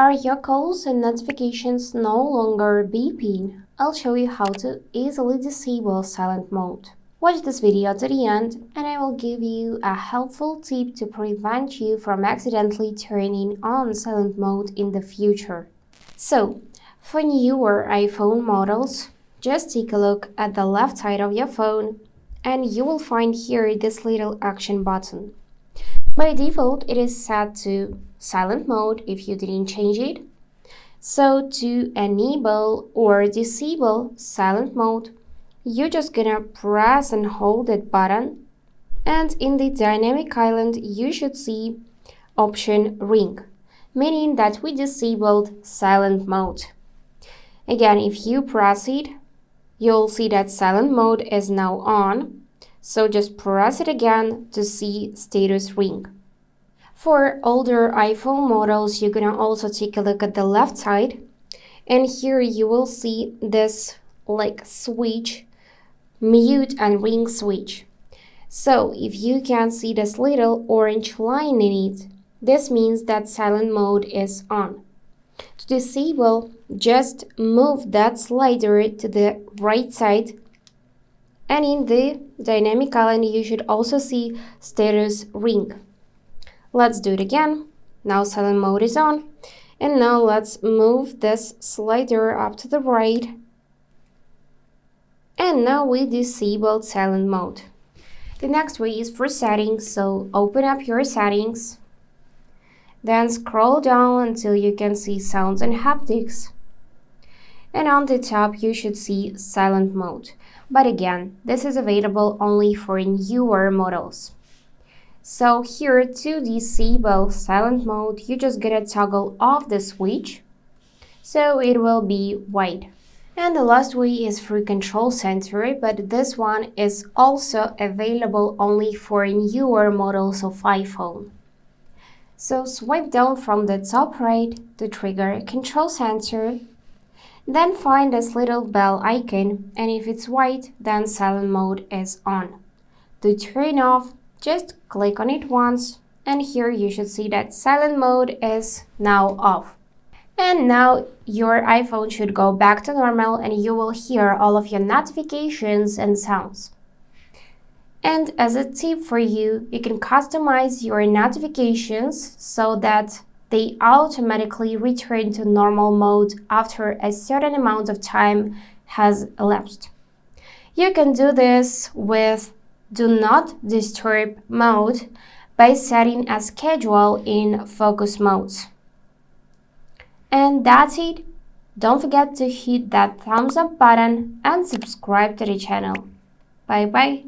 Are your calls and notifications no longer beeping? I'll show you how to easily disable silent mode. Watch this video to the end and I will give you a helpful tip to prevent you from accidentally turning on silent mode in the future. So, for newer iPhone models, just take a look at the left side of your phone and you will find here this little action button. By default, it is set to silent mode if you didn't change it. So to enable or disable silent mode, you're just gonna press and hold that button, and in the dynamic island you should see option ring, meaning that we disabled silent mode. Again, if you press it, you'll see that silent mode is now on. So just press it again to see status ring. For older iPhone models, you're gonna also take a look at the left side, and here you will see this switch, mute and ring switch. So if you can see this little orange line in it, this means that silent mode is on. To disable, just move that slider to the right side, and in the dynamic island you should also see status ring. Let's do it again. Now silent mode is on, and now let's move this slider up to the right, and now we disabled silent mode. The next way is for settings, so open up your settings, then scroll down until you can see sounds and haptics, and on the top you should see silent mode. But again, this is available only for newer models. So here to disable silent mode, you just gotta toggle off the switch, so it will be white. And the last way is through control center, but this one is also available only for newer models of iPhone. So swipe down from the top right to trigger control center. Then find this little bell icon, and if it's white, then silent mode is on. To turn off, just click on it once, and here you should see that silent mode is now off. And now your iPhone should go back to normal and you will hear all of your notifications and sounds. And as a tip for you, you can customize your notifications so that they automatically return to normal mode after a certain amount of time has elapsed. You can do this with Do Not Disturb mode by setting a schedule in focus modes. And that's it. Don't forget to hit that thumbs up button and subscribe to the channel. Bye bye.